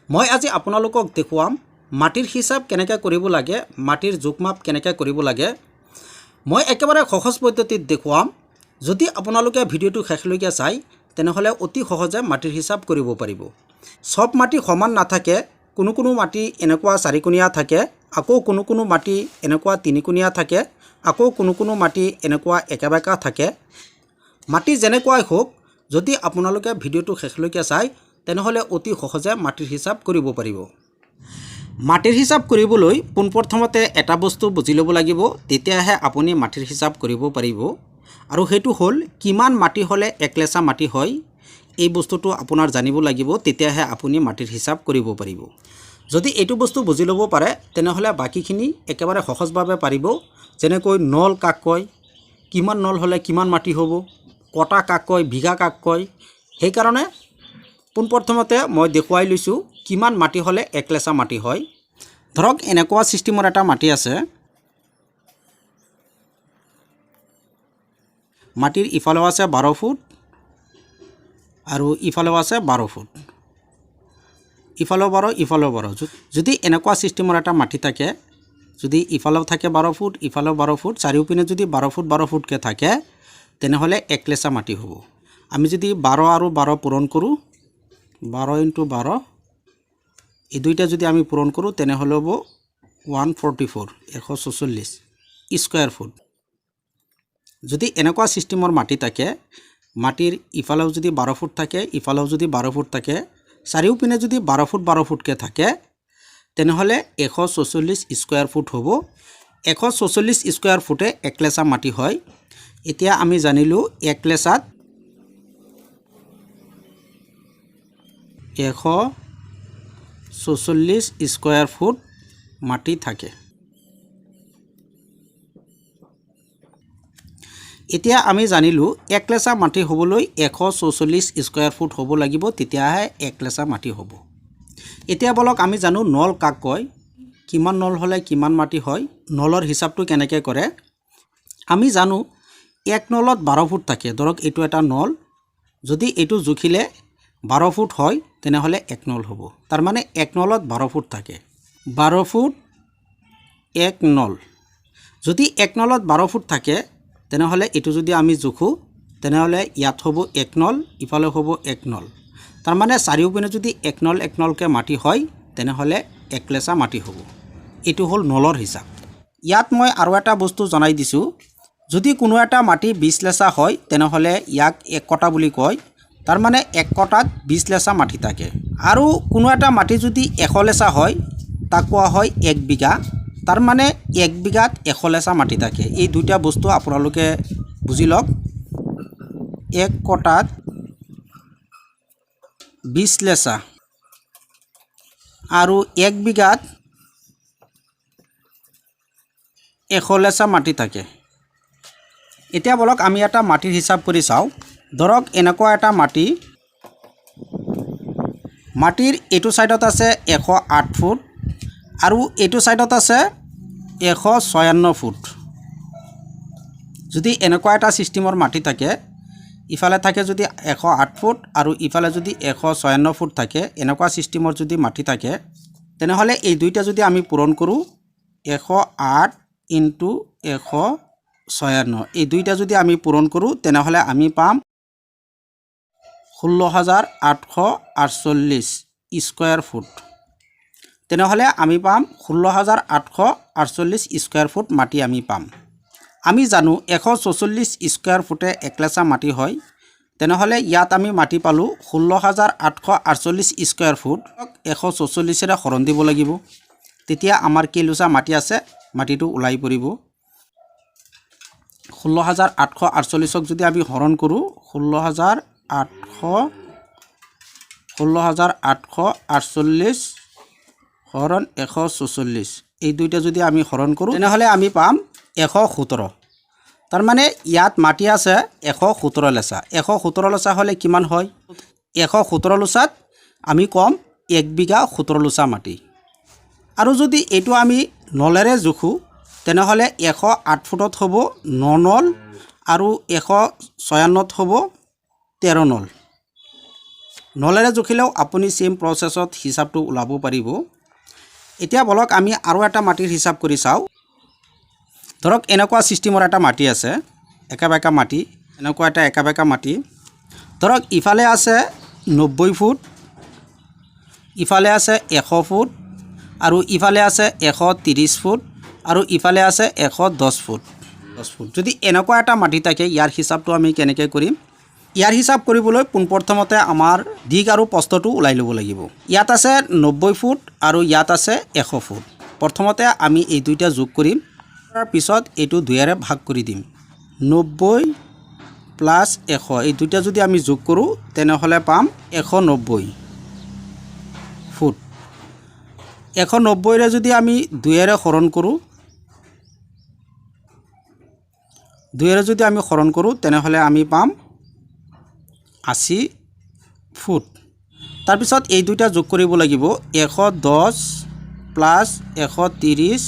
মই আজি আপোনালোকক দেখুৱাম মাটিৰ হিচাপ কেনেকৈ কৰিব লাগে, মাটিৰ জোখমাপ কেনেকৈ কৰিব লাগে। মই একেবাৰে সহজ পদ্ধতিত দেখুৱাম। যদি আপোনালোকে ভিডিঅ'টো শেষলৈকে চাই তেনেহ'লে অতি সহজে মাটিৰ হিচাপ কৰিব পাৰিব। সব মাটি সমান নাথাকে, কোনো মাটি এনেকুৱা চাৰিকোণীয়া থাকে, আকৌ কোনো মাটি এনেকুৱা তিনিকোণীয়া থাকে, আকৌ কোনো মাটি এনেকুৱা একাবেকা থাকে। মাটি যেনেকুৱাই হোক, যদি আপোনালোকে ভিডিঅ'টো শেষলৈকে চাই তেনেহ'লে অতি সহজে মাটিৰ হিচাপ কৰিব পাৰিব। মাটিৰ হিচাপ কৰিবলৈ পোনপ্ৰথমতে এটা বস্তু বুজি ল'ব লাগিব, তেতিয়াহে আপুনি মাটিৰ হিচাপ কৰিব পাৰিব। আৰু সেইটো হ'ল কিমান মাটি হ'লে একলেচা মাটি হয়, এই বস্তুটো আপোনাৰ জানিব লাগিব, তেতিয়াহে আপুনি মাটিৰ হিচাপ কৰিব পাৰিব। যদি এইটো বস্তু বুজি ল'ব পাৰে তেনেহ'লে বাকীখিনি একেবাৰে সহজভাৱে পাৰিব। যেনেকৈ নল কাক কয়, কিমান নল হ'লে কিমান মাটি হ'ব, কটা কাক কয়, বিঘা কাক কয়। সেইকাৰণে পোনপ্ৰথমতে মই দেখুৱাই লৈছোঁ কিমান মাটি হ'লে একলেচা মাটি হয়। ধৰক এনেকুৱা ছিষ্টেমৰ এটা মাটি আছে। মাটিৰ ইফালেও আছে 12 ফুট আৰু ইফালেও আছে 12 ফুট, ইফালেও 12 ইফালেও 12। যদি এনেকুৱা ছিষ্টেমৰ এটা মাটি থাকে, যদি ইফালেও থাকে 12 ফুট ইফালেও 12 ফুট, চাৰিওপিনে যদি 12 ফুট 12 ফুটকৈ থাকে তেনেহ'লে একলেচা মাটি হ'ব। আমি যদি 12 আৰু 12 পূৰণ কৰোঁ, 12 × 12, এই দুইটা যদি আমি পূৰণ কৰোঁ তেনেহ'লে হ'ব 144 144 স্কুৱাৰ ফুট। যদি এনেকুৱা ছিষ্টেমৰ মাটি থাকে, মাটিৰ ইফালেও যদি 12 ফুট থাকে ইফালেও যদি 12 ফুট থাকে, চাৰিওপিনে যদি 12 ফুট 12 ফুটকৈ থাকে তেনেহ'লে 144 স্কুৱাৰ ফুট হ'ব। 144 স্কুৱাৰ ফুটে একলেচা মাটি হয়। এতিয়া আমি জানিলোঁ একলেচাত 144 স্কুৱাৰ ফুট মাটি থাকে। এতিয়া আমি জানিলোঁ একলেচা মাটি হ'বলৈ 144 স্কুৱাৰ ফুট হ'ব লাগিব, তেতিয়াহে একলেচা মাটি হ'ব। এতিয়া বলক আমি জানো নল কাক কয়, কিমান নল হ'লে কিমান মাটি হয়, নলৰ হিচাপটো কেনেকৈ কৰে। আমি জানো এক নলত 12 ফুট থাকে। ধৰক এইটো এটা নল, যদি এইটো জুখিলে 12 ফুট হয় তেনেহ'লে এক নল হ'ব। তাৰমানে এক নলত 12 ফুট থাকে, 12 ফুট এক নল। যদি এক নলত 12 ফুট থাকে তেনেহ'লে এইটো যদি আমি জোখোঁ তেনেহ'লে ইয়াত হ'ব এক নল, ইফালে হ'ব এক নল। তাৰমানে চাৰিওপিনে যদি এক নলকৈ মাটি হয় তেনেহ'লে একলেচা মাটি হ'ব। এইটো হ'ল নলৰ হিচাপ। ইয়াত মই আৰু এটা বস্তু জনাই দিছোঁ, যদি কোনো এটা মাটি 20 লেচা হয় তেনেহ'লে ইয়াক এক কটা বুলি কয়। তাৰমানে এক কটাত 20 লেচা মাটি থাকে। আৰু কোনো এটা মাটি যদি 100 লেচা হয় তাক কোৱা হয় 1 বিঘা। তাৰমানে 1 বিঘাত 100 লেচা মাটি থাকে। এই দুইটা বস্তু আপোনালোকে বুজি লওক। এক কটাত 20 লেচা আৰু 1 বিঘাত 100 লেচা মাটি থাকে। এতিয়া বলক আমি এটা মাটিৰ হিচাপ কৰি চাওঁ। ধৰক এনেকুৱা এটা মাটি, মাটিৰ এইটো ছাইডত আছে 108 ফুট আৰু এইটো ছাইডত আছে 156 ফুট। যদি এনেকুৱা এটা ছিষ্টেমৰ মাটি থাকে, ইফালে থাকে যদি 108 ফুট আৰু ইফালে যদি 156 ফুট থাকে, এনেকুৱা ছিষ্টেমৰ যদি মাটি থাকে তেনেহ'লে এই দুইটা যদি আমি পূৰণ কৰোঁ, 108 × 156, এই দুইটা যদি আমি পূৰণ কৰোঁ তেনেহ'লে আমি পাম 16,848 স্কুৱাৰ ফুট। তেনেহ'লে আমি পাম 16,848 স্কুৱাৰ ফুট মাটি আমি পাম। আমি জানো 144 স্কুৱাৰ ফুটে একলেচা মাটি হয়। তেনেহ'লে ইয়াত আমি মাটি পালোঁ 16,848 স্কুৱাৰ ফুট। 144ৰে হৰণ দিব লাগিব, তেতিয়া আমাৰ কেইলোচা মাটি আছে মাটিটো ওলাই পৰিব। 16,848ক যদি আমি হৰণ কৰোঁ, 16,848 হৰণ 144, এই দুইটা যদি আমি হৰণ কৰোঁ তেনেহ'লে আমি পাম 117। তাৰমানে ইয়াত মাটি আছে 117 লেচা। 117 লেচা হ'লে কিমান হয়? 117 লোচাত আমি কম 1 বিঘা 17 লোচা মাটি। আৰু যদি এইটো আমি নলেৰে জোখোঁ তেনেহ'লে 108 ফুটত হ'ব 9 নল আৰু 156ত হ'ব 13 নল। নলেৰে জুখিলেও আপুনি সেম প্ৰচেছত হিচাপটো ওলাব পাৰিব। এতিয়া বলক আমি আৰু এটা মাটিৰ হিচাপ কৰি চাওঁ। ধৰক এনেকুৱা সিস্টেমৰ এটা মাটি আছে, একাবেকা মাটি, এনেকুৱা এটা একাবেকা মাটি। ধৰক ইফালে আছে 90 ফুট, ইফালে আছে 100 ফুট, আৰু ইফালে আছে 130 ফুট, আৰু ইফালে আছে 110 ফুট। যদি এনেকুৱা এটা মাটি থাকে, ইয়াৰ হিচাপটো আমি কেনেকৈ কৰিম? ইয়াৰ হিচাপ কৰিবলৈ পোনপ্ৰথমতে আমাৰ দিগ আৰু প্ৰস্থটো ওলাই ল'ব লাগিব। ইয়াত আছে 90 ফুট আৰু ইয়াত আছে 100 ফুট। প্ৰথমতে আমি এই দুইটা যোগ কৰিম, তাৰ পিছত এইটো 2ৰে ভাগ কৰি দিম। 90 প্লাছ 100 এই দুইটা যদি আমি যোগ কৰোঁ তেনেহ'লে পাম 190 ফুট। 190ৰে যদি আমি 2ৰে হৰণ কৰোঁ, 2ৰে যদি আমি হৰণ কৰোঁ তেনেহ'লে আমি পাম 80 ফুট। তাৰপিছত এই দুইটা যোগ কৰিব লাগিব। 110 প্লাছ 130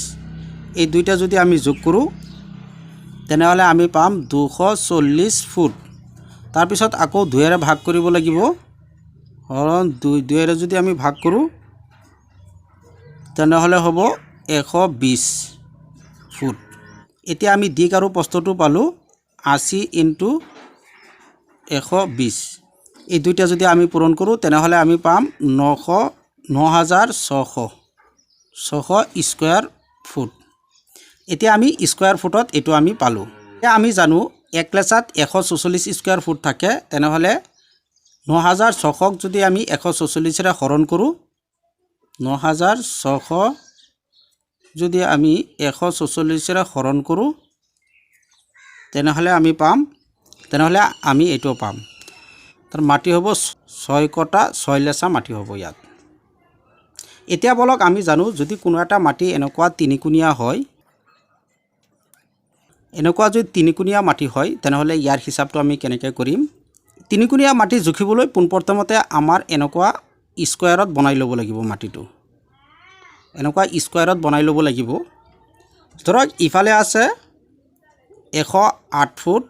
এই দুইটা যদি আমি যোগ কৰোঁ তেনেহ'লে আমি পাম 240 ফুট। তাৰপিছত আকৌ 2ৰে ভাগ কৰিব লাগিব। হৰণ 2ৰে যদি আমি ভাগ কৰোঁ তেনেহ'লে হ'ব 120 ফুট। এতিয়া আমি দিগ আৰু প্ৰস্থটো পালোঁ 80 ইনটু 120। এই দুইটা যদি আমি পূৰণ কৰোঁ তেনেহ'লে আমি পাম 9600 স্কোয়াৰ ফুট। এতিয়া আমি স্কোয়াৰ ফুটত এইটো আমি পালোঁ। এতিয়া আমি জানো এক লেচাত 144 স্কোয়াৰ ফুট থাকে, তেনেহ'লে 9600ক যদি আমি 144ৰে হৰণ কৰোঁ, 9600 যদি আমি 144ৰে হৰণ কৰোঁ তেনেহ'লে আমি এইটো পাম। তাৰ মাটি হ'ব 6 কটা 6 লেচা মাটি হ'ব ইয়াত। এতিয়া বলক আমি জানো যদি কোনো এটা মাটি এনেকুৱা তিনিকুণীয়া হয়, এনেকুৱা যদি তিনিকুণীয়া মাটি হয় তেনেহ'লে ইয়াৰ হিচাপটো আমি কেনেকৈ কৰিম? তিনিকুণীয়া মাটি জুখিবলৈ পোনপ্ৰথমতে আমাৰ এনেকুৱা স্কোয়াৰত বনাই ল'ব লাগিব মাটিটো। এনেকুৱা স্কোয়াৰত বনাই ল'ব লাগিব। ধৰক ইফালে আছে 108 ফুট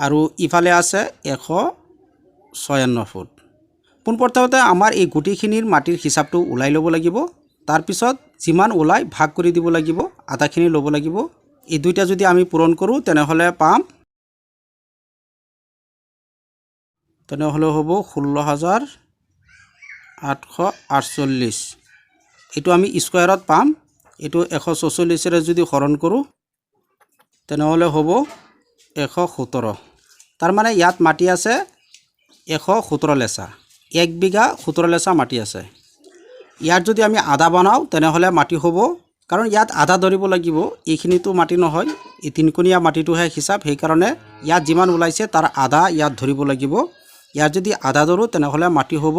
আৰু ইফালে আছে 156 ফুট। পোনপ্ৰথমতে আমাৰ এই গোটেইখিনিৰ মাটিৰ হিচাপটো ওলাই ল'ব লাগিব। তাৰপিছত যিমান ওলাই ভাগ কৰি দিব লাগিব, আধাখিনি ল'ব লাগিব। এই দুইটা যদি আমি পূৰণ কৰোঁ তেনেহ'লে পাম, তেনেহ'লে হ'ব 16848। এইটো আমি স্কোয়াৰত পাম। এইটো 144ৰে যদি হৰণ কৰোঁ তেনেহ'লে হ'ব 117। তাৰমানে ইয়াত মাটি আছে 117 লেচা, 1 বিঘা 17 লেচা মাটি আছে। ইয়াত যদি আমি আধা বনাওঁ তেনেহ'লে মাটি হ'ব, কাৰণ ইয়াত আধা ধৰিব লাগিব, এইখিনিতো মাটি নহয়, এই তিনিকুণীয়া মাটিটোহে হিচাপ। সেইকাৰণে ইয়াত যিমান ওলাইছে তাৰ আধা ইয়াত ধৰিব লাগিব। ইয়াত যদি আধা ধৰোঁ তেনেহ'লে মাটি হ'ব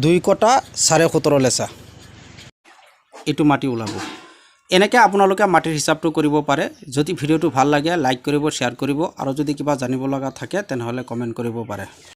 2 কটা 17.5 লেচা। এইটো মাটি ওলাব। এনেকৈ আপোনালোকে মাটিৰ হিচাপটো কৰিব পাৰে। যদি ভিডিঅ'টো ভাল লাগে লাইক কৰিব, শ্বেয়াৰ কৰিব, আৰু যদি কিবা জানিব লগা থাকে তেনেহ'লে কমেণ্ট কৰিব পাৰে।